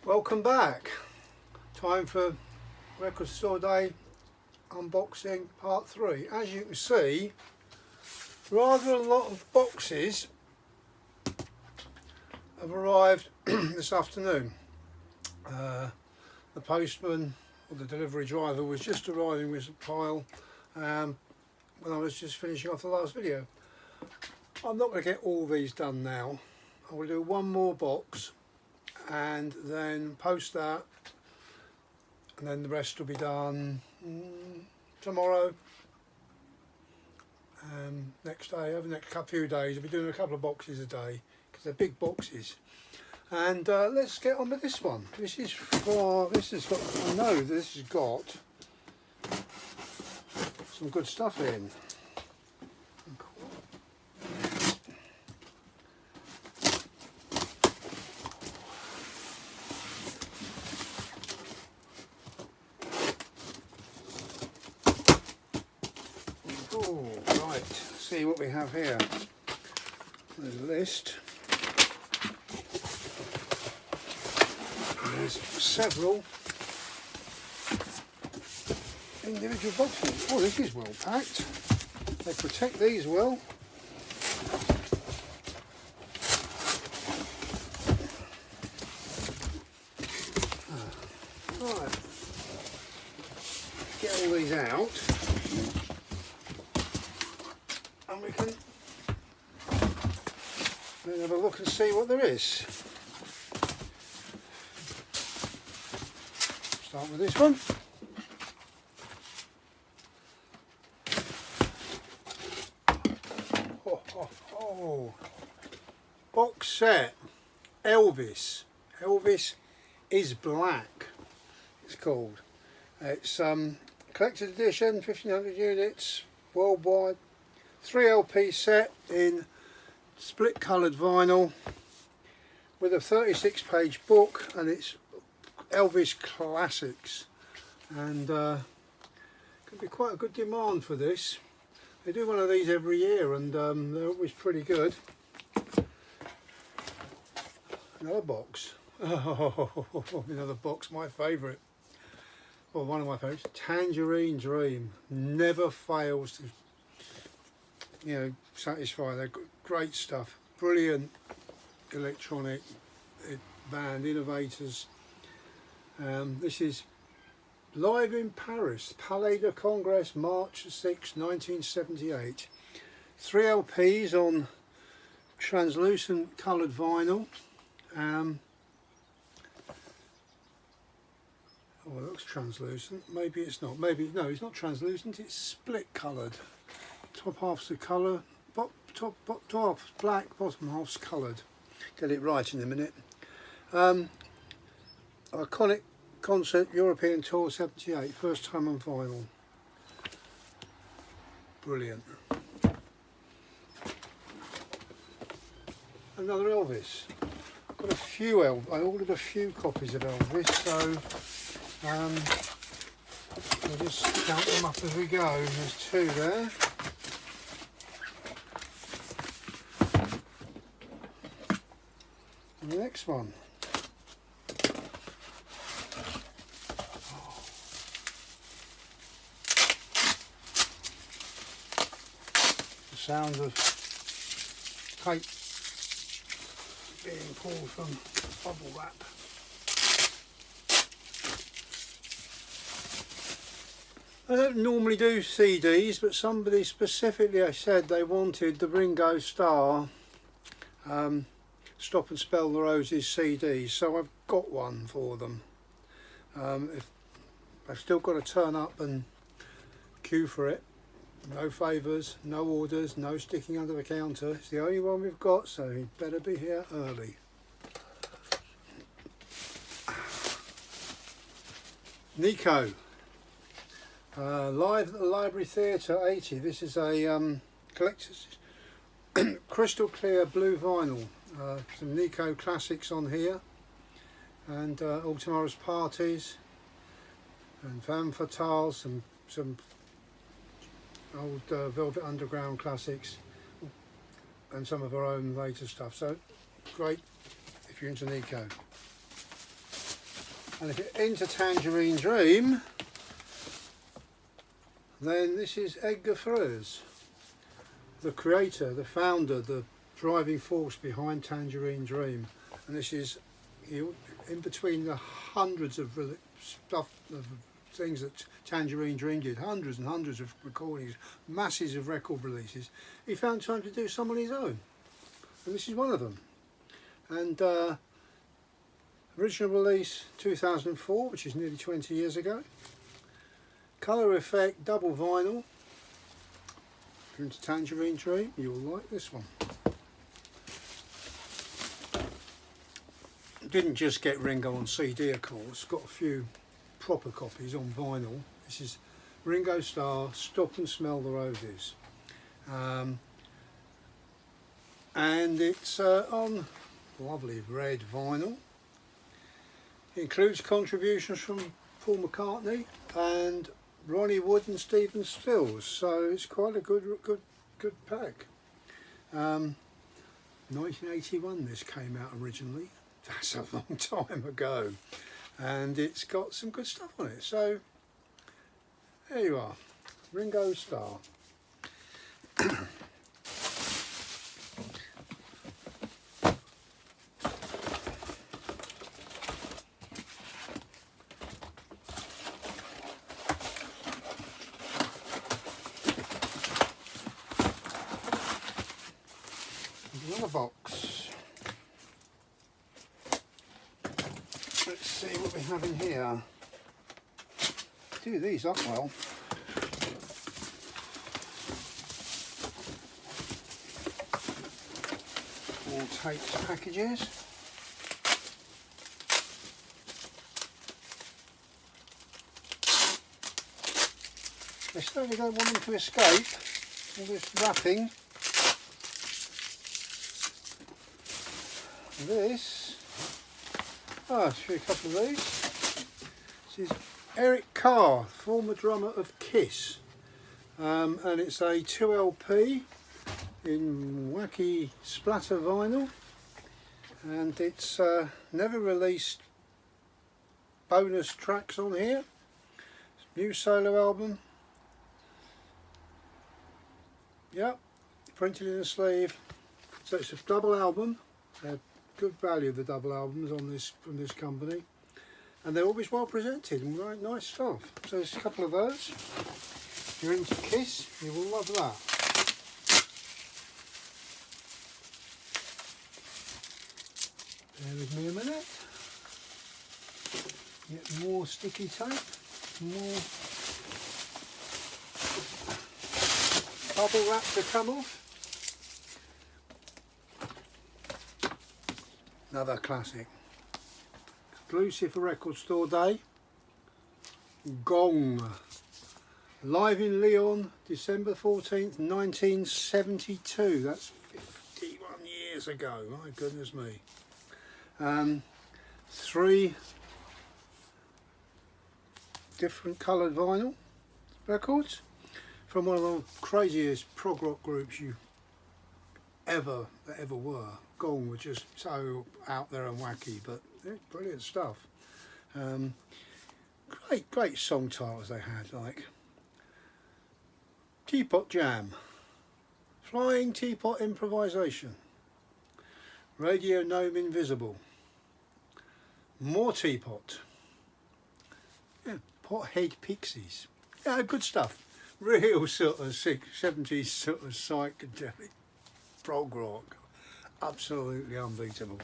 Welcome back. Time for Record Store Day unboxing part 3. As you can see, rather a lot of boxes have arrived this afternoon. The postman or the delivery driver was just arriving with a pile when I was just finishing off the last video. I'm not going to get all these done now. I will do one more box and then post that, and then the rest will be done tomorrow, next day, over the next few days. I'll be doing a couple of boxes a day because they're big boxes. And let's get on with this one. This has got some good stuff in. Right, let's see what we have here. There's a list. There's several individual boxes. Oh, this is well packed. They protect these well. Right, get all these out. And we can then have a look and see what there is. Start with this one. Oh. Box set. Elvis. Elvis is Black, it's called. It's collector's edition, 1500 units worldwide. 3 LP set in split coloured vinyl with a 36 page book, and it's Elvis classics, and could be quite a good demand for this. They do one of these every year, and they're always pretty good. Another box. Oh, another box, my favourite. Well, one of my favourites. Tangerine Dream. Never fails to satisfy. They're great stuff. Brilliant electronic band, innovators. This is live in Paris, Palais de Congrès, March 6, 1978. 3 LPs on translucent coloured vinyl. Oh, it looks translucent. Maybe it's not. Maybe no, it's not translucent. It's split coloured. Top half's the colour, top half's black, bottom half's coloured. Get it right in a minute. Iconic concert, European tour 78, first time on vinyl. Brilliant. Another Elvis. Got a few I ordered a few copies of Elvis, so we'll just count them up as we go. There's 2 there. And the next one. The sound of tape being pulled from bubble wrap. I don't normally do CDs, but somebody specifically said they wanted the Ringo Starr Stop and Spell the Roses CDs, so I've got one for them. If I've still got to turn up and queue for it. No favours, no orders, no sticking under the counter. It's the only one we've got, so you better be here early. Nico. Live at the Library Theatre 80. This is a collector's crystal clear blue vinyl. Some Nico classics on here, and All Tomorrow's Parties, and Femme Fatale, some old Velvet Underground classics, and some of our own later stuff. So great if you're into Nico. And if you're into Tangerine Dream, then this is Edgar Froese, the creator, the founder, the driving force behind Tangerine Dream. And this is in between the hundreds of things that Tangerine Dream did, hundreds and hundreds of recordings, masses of record releases, he found time to do some on his own. And this is one of them. And original release 2004, which is nearly 20 years ago. Colour effect, double vinyl. If you're into Tangerine Dream, you'll like this one. Didn't just get Ringo on CD, of course. Got a few proper copies on vinyl. This is Ringo Starr, Stop and Smell the Roses. And it's on lovely red vinyl. It includes contributions from Paul McCartney and Ronnie Wood and Stephen Stills, so it's quite a good pack. 1981 this came out originally. That's a long time ago, and it's got some good stuff on it. So there you are, Ringo Starr. Another box. Let's see what we have in here. Do these up well. All taped packages. They certainly don't want them to escape all this wrapping. This, I'll show you a couple of these. This is Eric Carr, former drummer of Kiss, and it's a 2LP in wacky splatter vinyl, and it's never released bonus tracks on here. New solo album. Yep, printed in a sleeve. So it's a double album. Good value, the double albums on this from this company, and they're always well presented and right nice stuff. So there's a couple of those. If you're into Kiss, you will love that. Bear with me a minute. Get more sticky tape, more bubble wrap to come off. Another classic, exclusive for Record Store Day. Gong, live in Lyon, December 14th, 1972. That's 51 years ago. My goodness me. 3 different coloured vinyl records from one of the craziest prog rock groups you ever were. Gong were just so out there and wacky, but brilliant stuff. Great song titles they had, like Teapot Jam, Flying Teapot Improvisation, Radio Gnome Invisible, More Teapot, Pothead Pixies. Yeah, good stuff. Real sort of 70s sort of psychedelic prog rock. Absolutely unbeatable.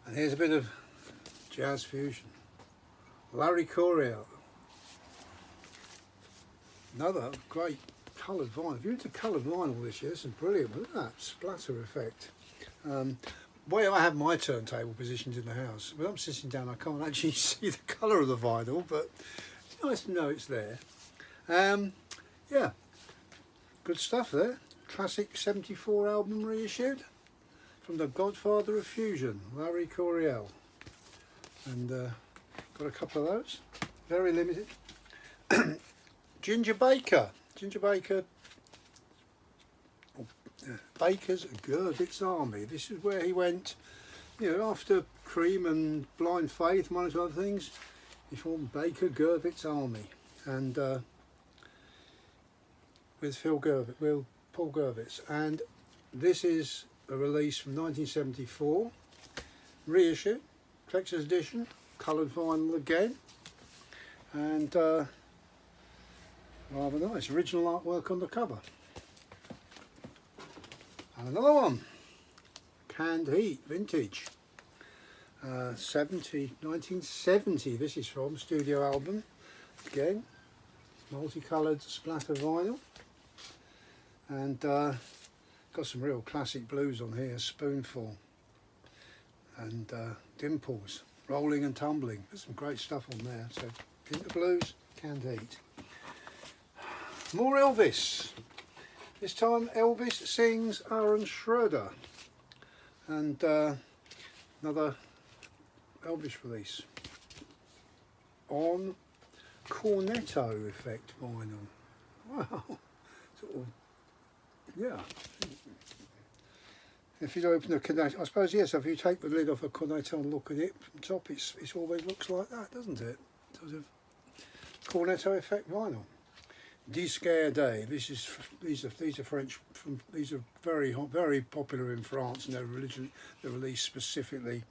And here's a bit of jazz fusion. Larry Coryell. Another great coloured vinyl. If you're into coloured vinyl this year, this is brilliant. Look at that splatter effect. Where I have my turntable positioned in the house, when I'm sitting down I can't actually see the colour of the vinyl, but it's nice to know it's there. Yeah. Good stuff there. Classic 74 album reissued from the godfather of fusion, Larry Coryell. And got a couple of those. Very limited. Ginger Baker. Baker's Gurvitz Army. This is where he went, you know, after Cream and Blind Faith, one or two other things, he formed Baker Gervit's Army, and with Paul Gervitz, and this is a release from 1974, reissue, collector's edition, coloured vinyl again, and rather nice, original artwork on the cover. And another one, Canned Heat, vintage, 1970, this is from, studio album, again, multicoloured splatter vinyl, and got some real classic blues on here, Spoonful, and Dimples, Rolling and Tumbling, there's some great stuff on there, so into blues, Canned Heat. More Elvis. This time Elvis sings Aaron Schroeder, and another Elvis release on cornetto effect vinyl. Wow, sort of, yeah. If you open a cornetto, I suppose yes. If you take the lid off a cornetto and look at it from top, it always looks like that, doesn't it? Sort of cornetto effect vinyl. Disque Day. These are French. These are very popular in France, and they're released specifically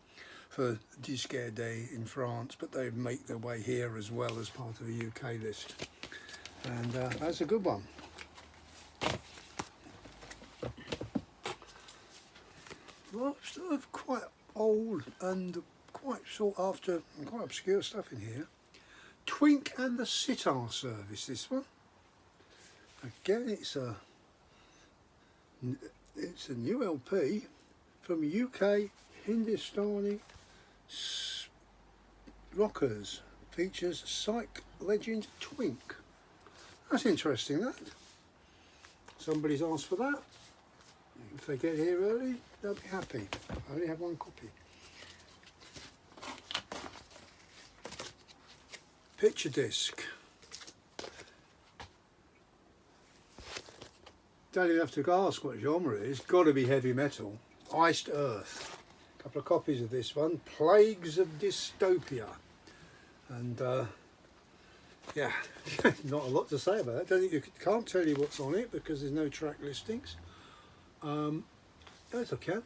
for Disque Day in France, but they make their way here as well as part of the UK list, and that's a good one. Well, sort of quite old and quite sought after and quite obscure stuff in here. Twink and the Sitar Service. This one. Again, it's a new LP from UK Hindustani rockers. Features psych legend Twink. That's interesting, that. Somebody's asked for that. If they get here early, they'll be happy. I only have one copy. Picture disc. Don't even have to ask what genre it is. Got to be heavy metal. Iced Earth. A couple of copies of this one. Plagues of Dystopia. And yeah, not a lot to say about it. Can't tell you what's on it because there's no track listings. Yes, I can.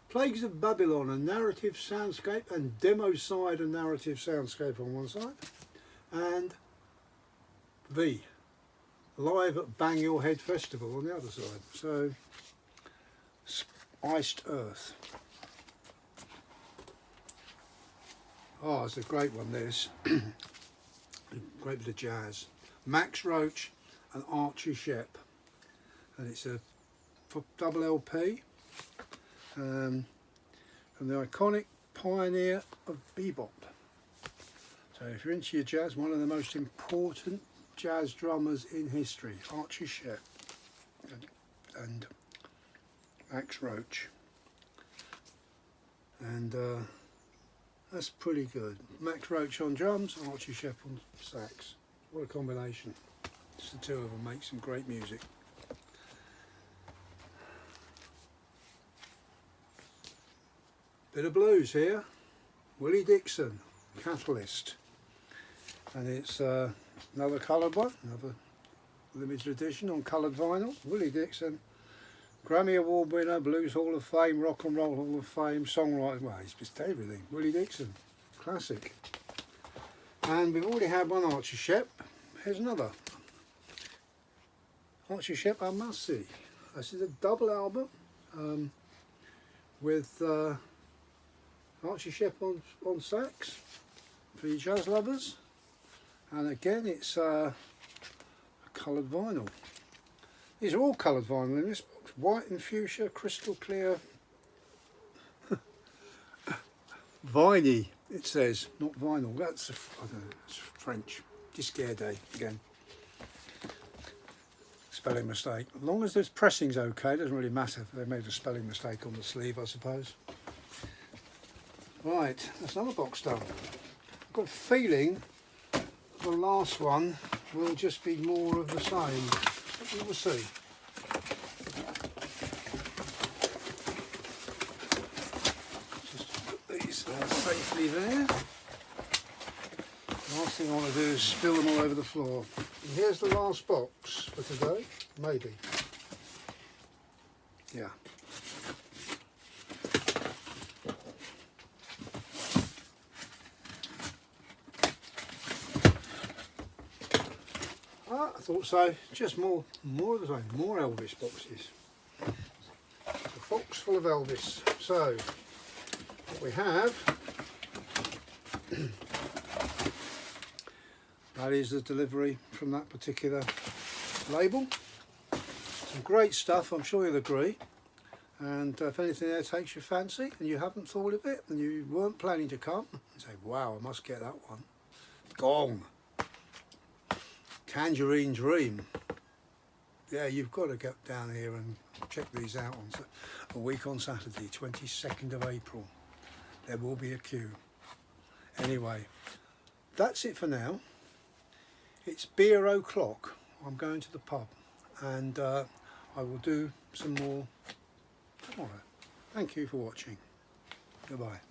Plagues of Babylon, a narrative soundscape, and demo side, a narrative soundscape on one side, and V, live at Bang Your Head Festival on the other side. So, Iced Earth. Oh, it's a great one, this. Great bit of jazz. Max Roach and Archie Shepp. And it's a double LP. From the iconic pioneer of bebop. So if you're into your jazz, one of the most important jazz drummers in history, Archie Shepp and Max Roach. And that's pretty good. Max Roach on drums, Archie Shepp on sax. What a combination. Just the two of them make some great music. Bit of blues here. Willie Dixon, Catalyst. And it's another coloured one, another limited edition on coloured vinyl. Willie Dixon, Grammy Award winner, Blues Hall of Fame, Rock and Roll Hall of Fame, songwriter, well, he's just everything. Willie Dixon, classic. And we've already had one Archie Shepp. Here's another. Archie Shepp, I Must See. This is a double album with Archie Shepp on sax for you jazz lovers, and again it's a coloured vinyl. These are all coloured vinyl in this box. White and fuchsia, crystal clear, viney it says, not vinyl. That's I don't know, it's French. Disque Day again. Spelling mistake. As long as this pressing's okay, it doesn't really matter if they made a spelling mistake on the sleeve, I suppose. Right, that's another box done. I've got a feeling the last one will just be more of the same. But we will see. nicely there. Last thing I want to do is spill them all over the floor. And here's the last box for today, maybe. Yeah. Ah, I thought so. Just more of the same. More Elvis boxes. A box full of Elvis. So what we have. That is the delivery from that particular label. Some great stuff, I'm sure you'll agree. And if anything there takes your fancy and you haven't thought of it and you weren't planning to come, you say, wow, I must get that one. Gong. Tangerine Dream. Yeah, you've got to get down here and check these out on a week on Saturday, 22nd of April. There will be a queue. Anyway, that's it for now. It's beer o'clock. I'm going to the pub and I will do some more tomorrow. Thank you for watching. Goodbye.